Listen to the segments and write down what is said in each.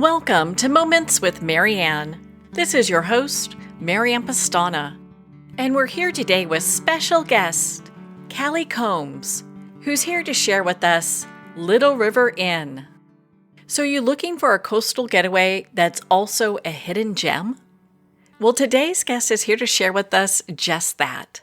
Welcome to Moments with Marianne. This is your host, Marianne Pastana, and we're here today with special guest, Cally Coombs, who's here to share with us Little River Inn. So are you looking for a coastal getaway that's also a hidden gem? Well, today's guest is here to share with us just that.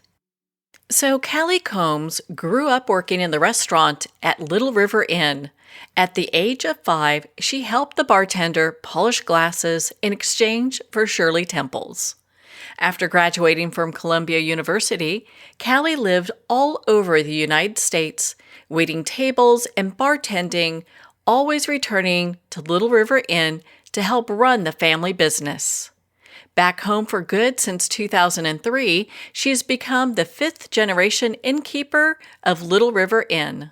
So Cally Coombs grew up working in the restaurant at Little River Inn. At the age of 5, she helped the bartender polish glasses in exchange for Shirley Temples. After graduating from Columbia University, Cally lived all over the United States, waiting tables and bartending, always returning to Little River Inn to help run the family business. Back home for good since 2003, she has become the 5th-generation innkeeper of Little River Inn.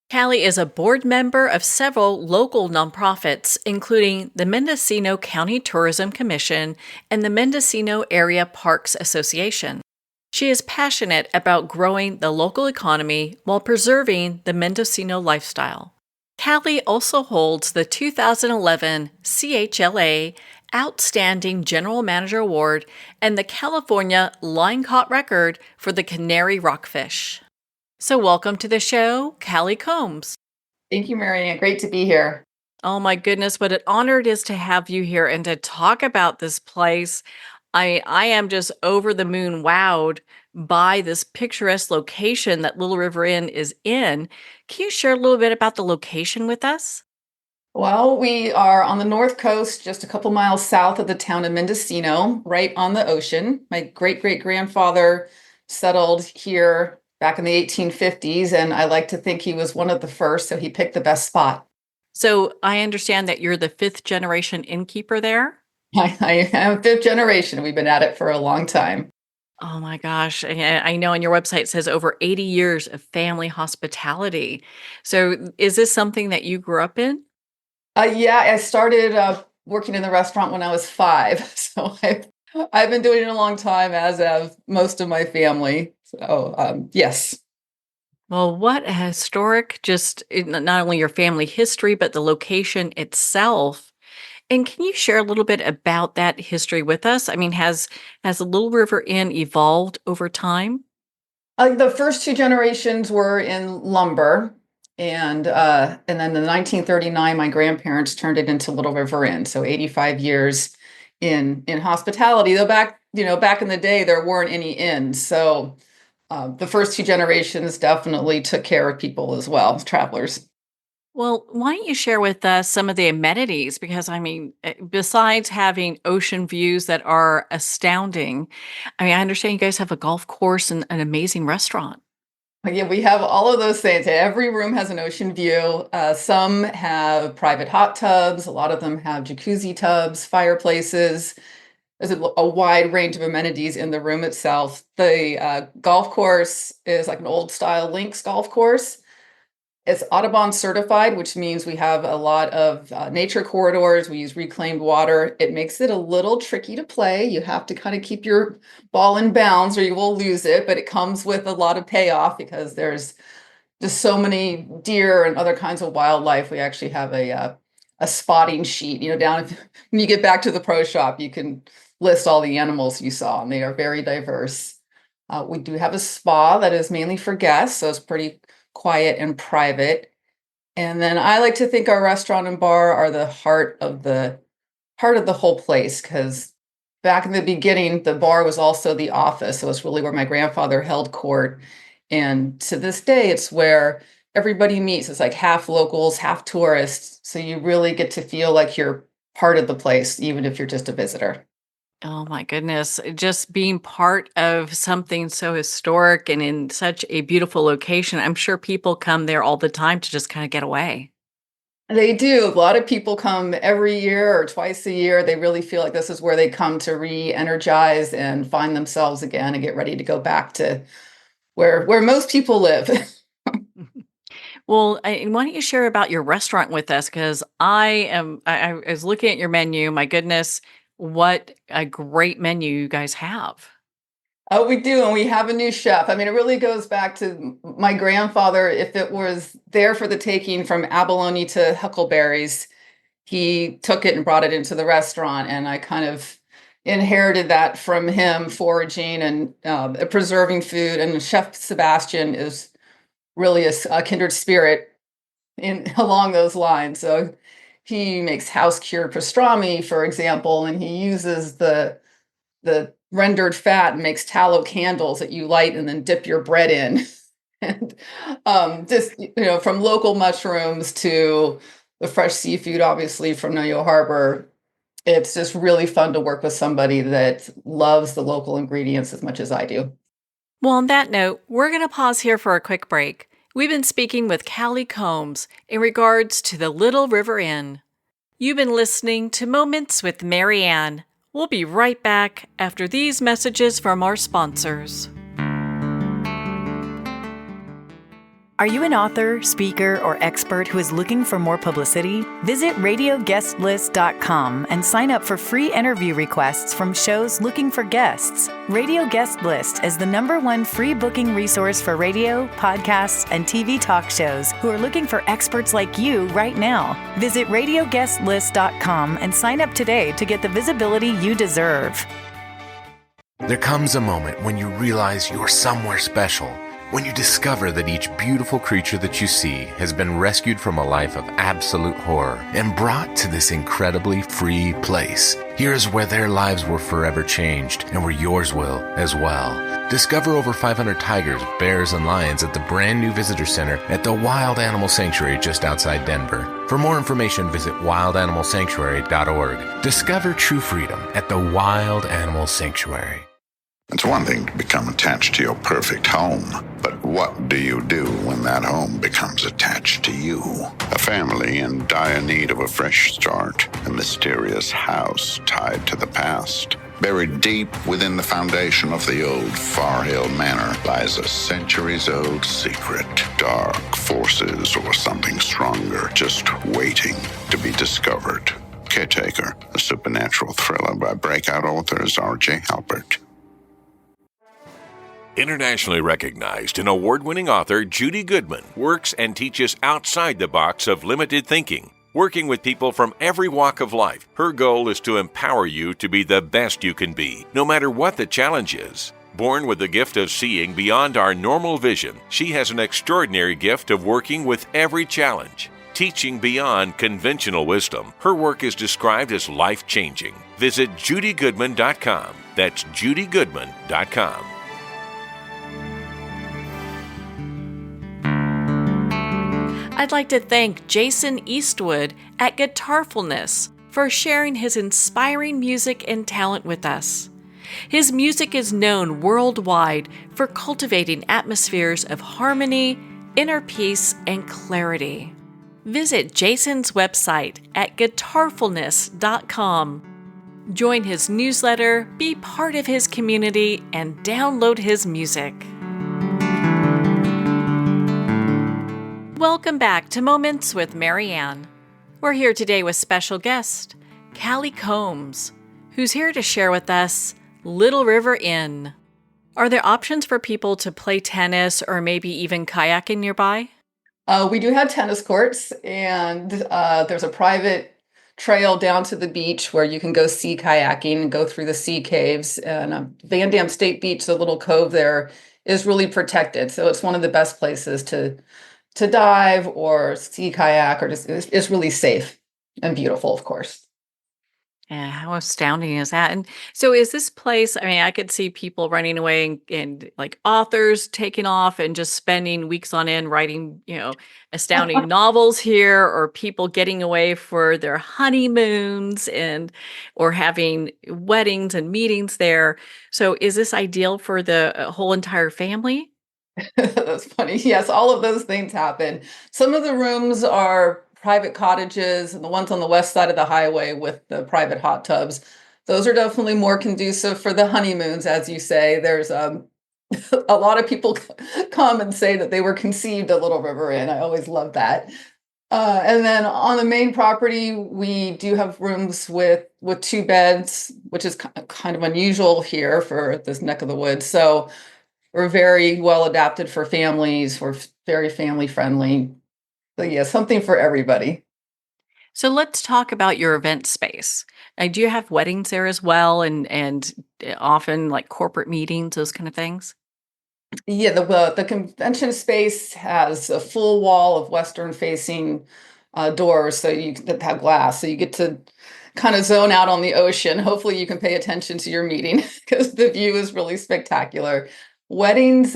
Cally is a board member of several local nonprofits, including the Mendocino County Tourism Commission and the Mendocino Area Parks Association. She is passionate about growing the local economy while preserving the Mendocino lifestyle. Cally also holds the 2011 CHLA Outstanding General Manager Award and the California Line Caught Record for the Canary Rockfish. So welcome to the show, Cally Coombs. Thank you, Marianne. Great to be here. Oh my goodness, what an honor it is to have you here and to talk about this place. I am just over the moon wowed by this picturesque location that Little River Inn is in. Can you share a little bit about the location with us? Well, we are on the North Coast, just a couple miles south of the town of Mendocino, right on the ocean. My great-great-grandfather settled here back in the 1850s, and I like to think he was one of the first, so he picked the best spot. So I understand that you're the 5th-generation innkeeper there? I am 5th generation. We've been at it for a long time. Oh my gosh. I know on your website it says over 80 years of family hospitality. So is this something that you grew up in? Yeah, I started working in the restaurant when I was 5, so I've been doing it a long time, as have most of my family. So yes. Well, what a historic, not only your family history, but the location itself. And can you share a little bit about that history with us? I mean, has the Little River Inn evolved over time? The first 2 generations were in lumber, and then in 1939, my grandparents turned it into Little River Inn. So 85 years in hospitality. Though back in the day, there weren't any inns. So the first 2 generations definitely took care of people as well, travelers. Well, why don't you share with us some of the amenities? Because, I mean, besides having ocean views that are astounding, I mean, I understand you guys have a golf course and an amazing restaurant. Yeah, we have all of those things. Every room has an ocean view. Some have private hot tubs. A lot of them have jacuzzi tubs, fireplaces. There's a wide range of amenities in the room itself. The golf course is like an old style links golf course. It's Audubon certified, which means we have a lot of nature corridors. We use reclaimed water. It makes it a little tricky to play. You have to kind of keep your ball in bounds or you will lose it, but it comes with a lot of payoff because there's just so many deer and other kinds of wildlife. We actually have a spotting sheet, down when you get back to the pro shop, you can list all the animals you saw, and they are very diverse. We do have a spa that is mainly for guests, so it's pretty quiet and private. And then I like to think our restaurant and bar are the heart of the whole place, because back in the beginning, the bar was also the office. So it's really where my grandfather held court. And to this day, it's where everybody meets. It's like half locals, half tourists. So you really get to feel like you're part of the place, even if you're just a visitor. Oh my goodness. Just being part of something so historic and in such a beautiful location. I'm sure people come there all the time to just kind of get away. They do. A lot of people come every year or twice a year. They really feel like this is where they come to re-energize and find themselves again and get ready to go back to where most people live. Well, and why don't you share about your restaurant with us? Because I was looking at your menu. My goodness, what a great menu you guys have. Oh, we do, and we have a new chef. I mean, it really goes back to my grandfather. If it was there for the taking from abalone to huckleberries, he took it and brought it into the restaurant, and I kind of inherited that from him, foraging and preserving food. And Chef Sebastian is really a kindred spirit in along those lines. So he makes house cured pastrami, for example, and he uses the rendered fat and makes tallow candles that you light and then dip your bread in. And just from local mushrooms to the fresh seafood, obviously from Noyo Harbor. It's just really fun to work with somebody that loves the local ingredients as much as I do. Well, on that note, we're going to pause here for a quick break. We've been speaking with Cally Coombs in regards to the Little River Inn. You've been listening to Moments with Mary Ann. We'll be right back after these messages from our sponsors. Are you an author, speaker, or expert who is looking for more publicity? Visit radioguestlist.com and sign up for free interview requests from shows looking for guests. Radio Guest List is the #1 free booking resource for radio, podcasts, and TV talk shows who are looking for experts like you right now. Visit radioguestlist.com and sign up today to get the visibility you deserve. There comes a moment when you realize you're somewhere special. When you discover that each beautiful creature that you see has been rescued from a life of absolute horror and brought to this incredibly free place. Here's where their lives were forever changed and where yours will as well. Discover over 500 tigers, bears, and lions at the brand new visitor center at the Wild Animal Sanctuary just outside Denver. For more information, visit wildanimalsanctuary.org. Discover true freedom at the Wild Animal Sanctuary. It's one thing to become attached to your perfect home, but what do you do when that home becomes attached to you? A family in dire need of a fresh start, a mysterious house tied to the past. Buried deep within the foundation of the old Far Hill Manor lies a centuries-old secret. Dark forces or something stronger just waiting to be discovered. Caretaker, a supernatural thriller by breakout authors R.J. Halpert. Internationally recognized and award-winning author Judy Goodman works and teaches outside the box of limited thinking. Working with people from every walk of life, her goal is to empower you to be the best you can be, no matter what the challenge is. Born with the gift of seeing beyond our normal vision, she has an extraordinary gift of working with every challenge. Teaching beyond conventional wisdom, her work is described as life-changing. Visit judygoodman.com. That's judygoodman.com. I'd like to thank Jason Eastwood at Guitarfulness for sharing his inspiring music and talent with us. His music is known worldwide for cultivating atmospheres of harmony, inner peace, and clarity. Visit Jason's website at guitarfulness.com. Join his newsletter, be part of his community, and download his music. Welcome back to Moments with Mary Ann. We're here today with special guest, Cally Coombs, who's here to share with us Little River Inn. Are there options for people to play tennis or maybe even kayaking nearby? We do have tennis courts, and there's a private trail down to the beach where you can go sea kayaking and go through the sea caves. And Van Dam State Beach, the little cove there, is really protected. So it's one of the best places to dive or sea kayak, or just it's really safe and beautiful, of course. Yeah, how astounding is that? And so is this place, I mean, I could see people running away and like authors taking off and just spending weeks on end writing, astounding novels here, or people getting away for their honeymoons or having weddings and meetings there. So is this ideal for the whole entire family? That's funny. Yes, all of those things happen. Some of the rooms are private cottages, and the ones on the west side of the highway with the private hot tubs, those are definitely more conducive for the honeymoons, as you say. There's a lot of people come and say that they were conceived at Little River Inn. I always love that. And then on the main property, we do have rooms with 2 beds, which is kind of unusual here for this neck of the woods. So we're very well adapted for families. We're very family friendly. So yeah, something for everybody. So let's talk about your event space. Do you have weddings there as well, and often like corporate meetings, those kind of things? Yeah, the convention space has a full wall of western facing doors, so that have glass, so you get to kind of zone out on the ocean. Hopefully, you can pay attention to your meeting because the view is really spectacular. Weddings,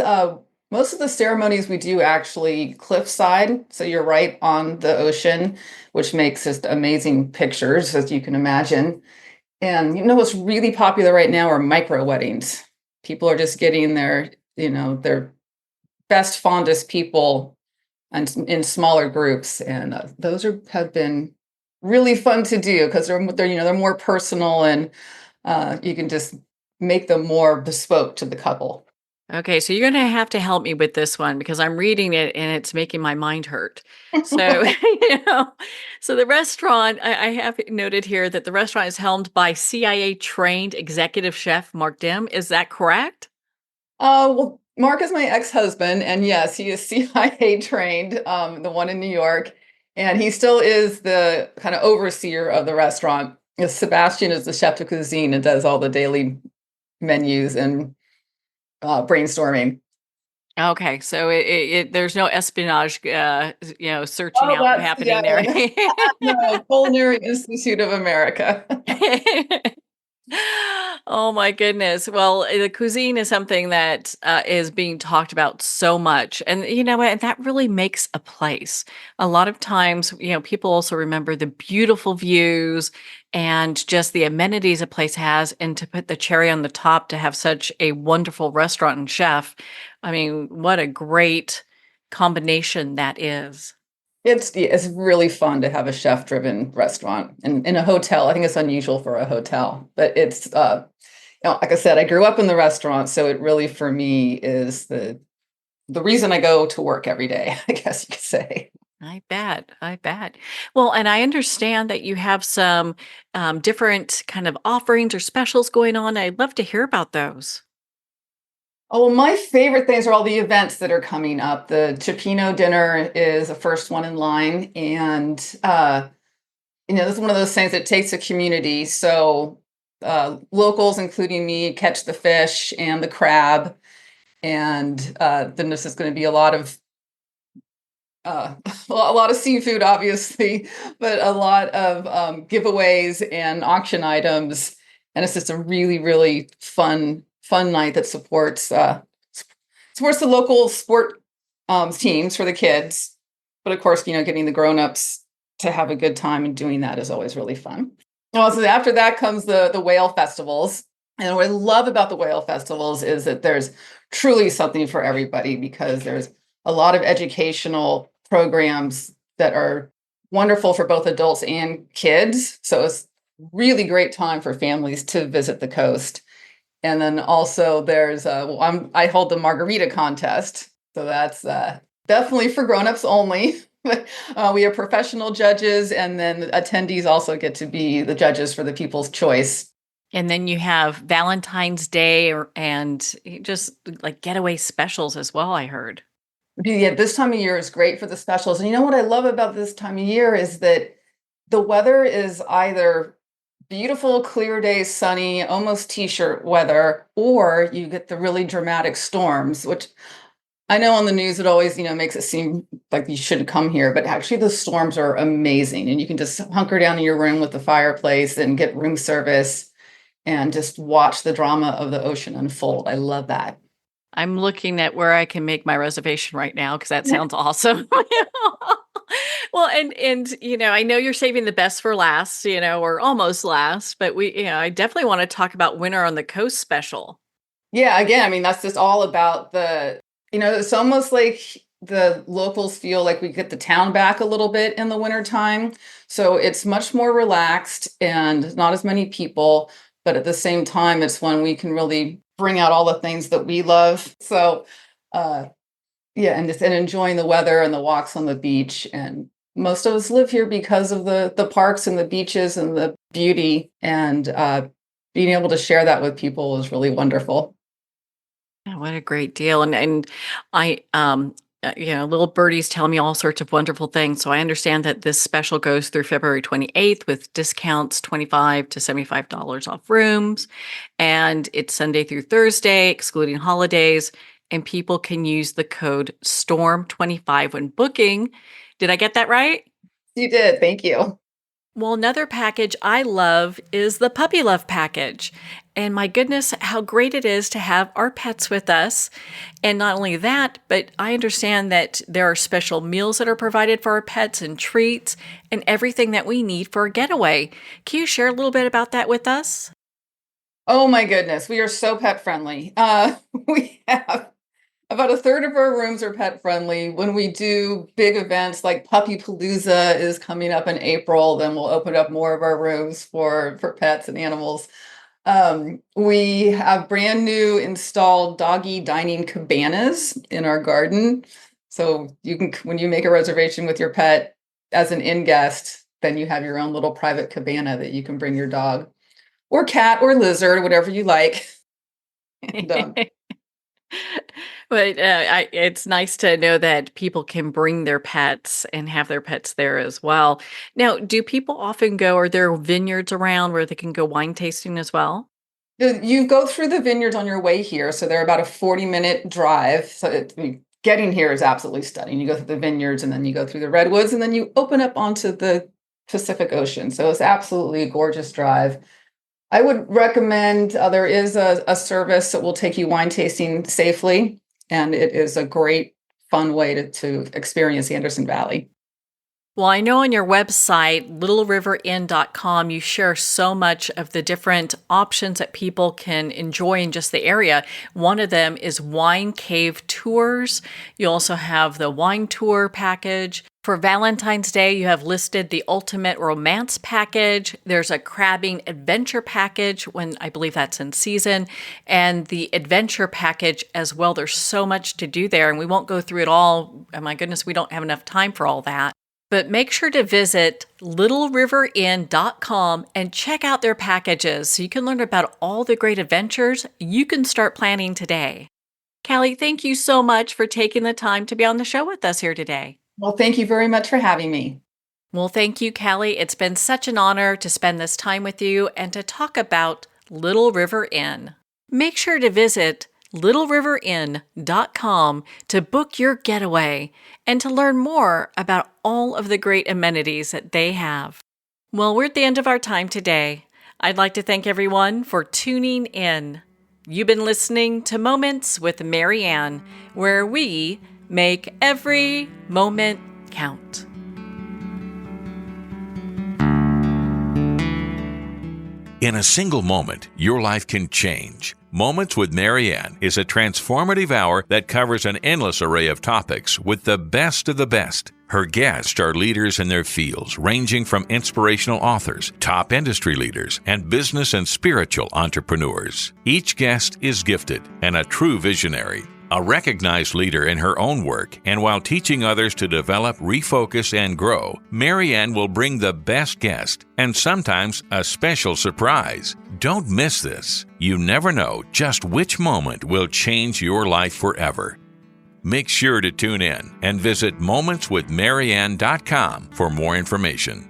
most of the ceremonies we do actually cliffside, so you're right on the ocean, which makes just amazing pictures, as you can imagine. And what's really popular right now are micro weddings. People are just getting their best, fondest people and in smaller groups, and those have been really fun to do because they're more personal, and you can just make them more bespoke to the couple. Okay, so you're going to help me with this one because I'm reading it and it's making my mind hurt. So, so the restaurant, I have noted here that the restaurant is helmed by CIA trained executive chef Mark Dim. Is that correct? Well, Mark is my ex-husband, and yes, he is CIA trained, the one in New York, and he still is the kind of overseer of the restaurant. Sebastian is the chef de cuisine and does all the daily menus and brainstorming. Okay, so there's no espionage, searching Oh, out that's happening there. no, Culinary Institute of America. Oh my goodness. Well, the cuisine is something that is being talked about so much. And you know what? That really makes a place. A lot of times, people also remember the beautiful views and just the amenities a place has. And to put the cherry on the top, to have such a wonderful restaurant and chef. I mean, what a great combination that is. It's really fun to have a chef-driven restaurant and in a hotel. I think it's unusual for a hotel, but it's like I said, I grew up in the restaurant, so it really for me is the reason I go to work every day, I guess you could say. I bet. I bet. Well, and I understand that you have some different kind of offerings or specials going on. I'd love to hear about those. Oh, well, my favorite things are all the events that are coming up. The Cioppino dinner is the first one in line, and this is one of those things that takes a community. So locals, including me, catch the fish and the crab, and then this is going to be a lot of a lot of seafood, obviously, but a lot of giveaways and auction items, and it's just a really, really fun night that supports the local sport teams for the kids. But of course, getting the grown-ups to have a good time and doing that is always really fun. Also, after that comes the whale festivals. And what I love about the whale festivals is that there's truly something for everybody because there's a lot of educational programs that are wonderful for both adults and kids. So it's really great time for families to visit the coast. And then also there's I hold the margarita contest, so that's definitely for grown-ups only. But we have professional judges, and then attendees also get to be the judges for the People's Choice. And then you have Valentine's Day and just like getaway specials as well, I heard. Yeah, this time of year is great for the specials. And you know what I love about this time of year is that the weather is either beautiful, clear days, sunny, almost t-shirt weather, or you get the really dramatic storms, which I know on the news it always, makes it seem like you shouldn't come here, but actually the storms are amazing. And you can just hunker down in your room with the fireplace and get room service and just watch the drama of the ocean unfold. I love that. I'm looking at where I can make my reservation right now because that sounds awesome. Well, and I know you're saving the best for last, or almost last, but I definitely want to talk about Winter on the Coast special. Yeah, again, I mean, that's just all about it's almost like the locals feel like we get the town back a little bit in the wintertime. So it's much more relaxed and not as many people, but at the same time, it's when we can really bring out all the things that we love. So, yeah, and enjoying the weather and the walks on the beach. And most of us live here because of the parks and the beaches and the beauty. And being able to share that with people is really wonderful. Yeah, what a great deal. And I little birdies tell me all sorts of wonderful things. So I understand that this special goes through February 28th with discounts $25 to $75 off rooms. And it's Sunday through Thursday, excluding holidays. And people can use the code STORM25 when booking. Did I get that right? You did. Thank you. Well, another package I love is the Puppy Love package. And my goodness, how great it is to have our pets with us. And not only that, but I understand that there are special meals that are provided for our pets and treats and everything that we need for a getaway. Can you share a little bit about that with us? Oh my goodness, we are so pet friendly. We have about a third of our rooms are pet friendly. When we do big events like Puppy Palooza is coming up in April, then we'll open up more of our rooms for pets and animals. We have brand new installed doggy dining cabanas in our garden. So you can, when you make a reservation with your pet as an inn guest, then you have your own little private cabana that you can bring your dog or cat or lizard, whatever you like. And, But it's nice to know that people can bring their pets and have their pets there as well. Now, do people often go, are there vineyards around where they can go wine tasting as well? you go through the vineyards on your way here. So they're about a 40-minute drive. So getting here is absolutely stunning. You go through the vineyards and then you go through the redwoods and then you open up onto the Pacific Ocean. So it's absolutely a gorgeous drive. I would recommend there is a service that will take you wine tasting safely. And it is a great, fun way to experience the Anderson Valley. Well, I know on your website, littleriverinn.com, you share so much of the different options that people can enjoy in just the area. One of them is wine cave tours. You also have the wine tour package. For Valentine's Day, you have listed the ultimate romance package. There's a crabbing adventure package when I believe that's in season, and the adventure package as well. There's so much to do there, and we won't go through it all. Oh my goodness, we don't have enough time for all that. But make sure to visit littleriverinn.com and check out their packages so you can learn about all the great adventures you can start planning today. Cally, thank you so much for taking the time to be on the show with us here today. Well, thank you very much for having me. Well, thank you, Cally. It's been such an honor to spend this time with you and to talk about Little River Inn. Make sure to visit littleriverinn.com to book your getaway and to learn more about all of the great amenities that they have. Well, we're at the end of our time today. I'd like to thank everyone for tuning in. You've been listening to Moments with Mary Ann, where we make every moment count. In a single moment, your life can change. Moments with Mary Ann is a transformative hour that covers an endless array of topics with the best of the best. Her guests are leaders in their fields, ranging from inspirational authors, top industry leaders, and business and spiritual entrepreneurs. Each guest is gifted and a true visionary, a recognized leader in her own work, and while teaching others to develop, refocus, and grow, Mary Ann will bring the best guest and sometimes a special surprise. Don't miss this. You never know just which moment will change your life forever. Make sure to tune in and visit momentswithmaryann.com for more information.